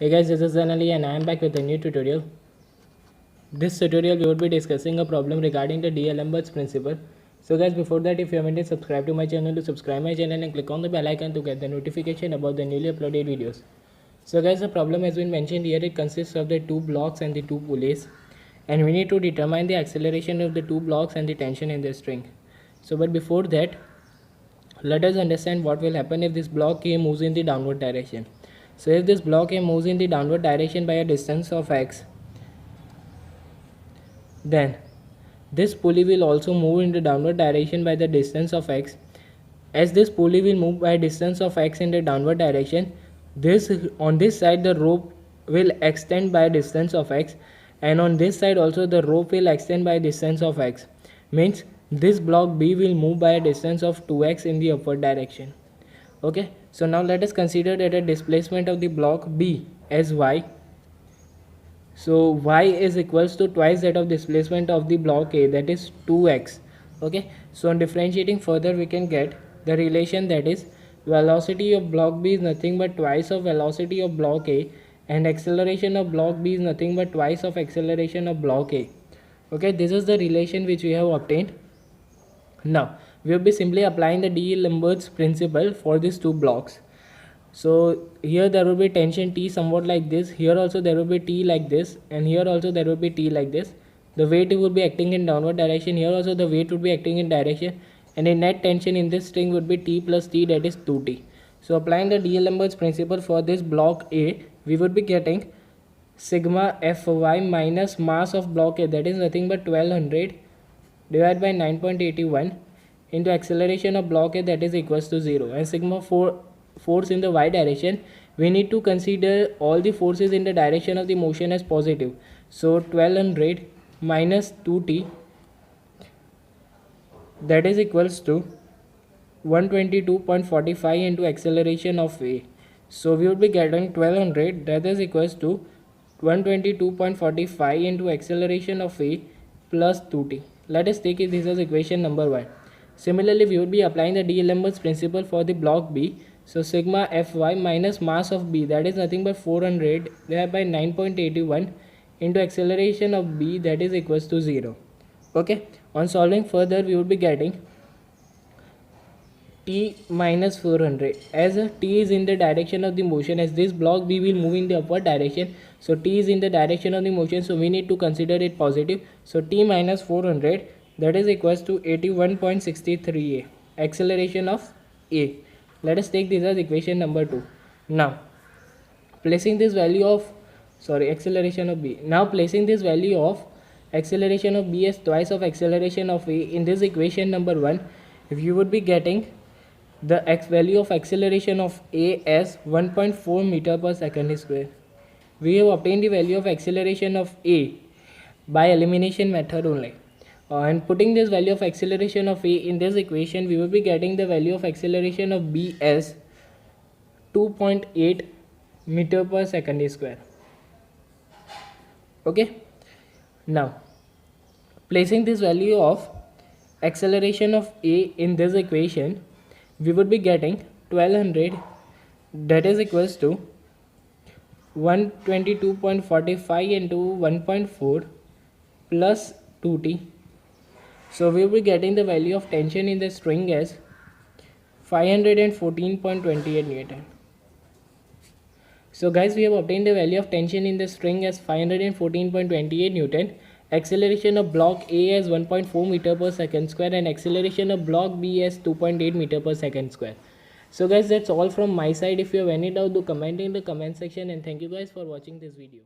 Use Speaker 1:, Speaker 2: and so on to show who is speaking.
Speaker 1: Hey guys, this is Anali and I am back with a new tutorial. This tutorial we would be discussing a problem regarding the D'Alembert's principle. So guys, before that, if you haven't yet subscribed to my channel, to subscribe my channel and click on the bell icon to get the notification about the newly uploaded videos. So guys, the problem has been mentioned here. It consists of the two blocks and the two pulleys, and we need to determine the acceleration of the two blocks and the tension in the string. So but before that, let us understand what will happen if this block A moves in the downward direction. So if this block A moves in the downward direction by a distance of x, then this pulley will also move in the downward direction by the distance of x. As this pulley will move by a distance of x in the downward direction, on this side the rope will extend by a distance of x, and on this side also the rope will extend by a distance of x. Means this block B will move by a distance of 2x in the upward direction. Okay, so now let us consider that a displacement of the block B as y. So y is equals to twice that of displacement of the block A, that is 2x. Okay, so on differentiating further we can get the relation, that is velocity of block B is nothing but twice of velocity of block A, and acceleration of block B is nothing but twice of acceleration of block A. Okay, this is the relation which we have obtained. Now we will be simply applying the D'Alembert's principle for these two blocks. So here there will be tension T somewhat like this, here also there will be T like this, and here also there will be T like this. The weight will be acting in downward direction, here also the weight would be acting in direction, and the net tension in this string would be T plus T, that is 2T. So applying the D'Alembert's principle for this block A, we would be getting sigma Fy minus mass of block A, that is nothing but 1200 divided by 9.81 into acceleration of block A, that is equals to 0, and sigma force in the y direction, we need to consider all the forces in the direction of the motion as positive. So 1200 minus 2t, that is equals to 122.45 into acceleration of A. So we would be getting 1200, that is equals to 122.45 into acceleration of A plus 2t. Let us take this as equation number 1. Similarly, we would be applying the D'Alembert's principle for the block B. So sigma Fy minus mass of B, that is nothing but 400 divided by 9.81 into acceleration of B, that is equals to 0. Okay, on solving further we would be getting T minus 400, as T is in the direction of the motion, as this block B will move in the upward direction, so T is in the direction of the motion, so we need to consider it positive. So T minus 400, that is equals to 81.63 A, acceleration of A. Let us take this as equation number 2. Now placing this value of acceleration of B. Now placing this value of acceleration of B as twice of acceleration of A in this equation number 1, if you would be getting the value of acceleration of A as 1.4 meter per second square. We have obtained the value of acceleration of A by elimination method only. And putting this value of acceleration of A in this equation, we will be getting the value of acceleration of B as 2.8 meter per second square. Okay, now placing this value of acceleration of A in this equation, we would be getting 1200, that is equals to 122.45 into 1.4 plus 2t. So we will be getting the value of tension in the string as 514.28 Newton. So guys, we have obtained the value of tension in the string as 514.28 Newton, acceleration of block A as 1.4 meter per second square, and acceleration of block B as 2.8 meter per second square. So guys, that's all from my side. If you have any doubt, do comment in the comment section, and thank you guys for watching this video.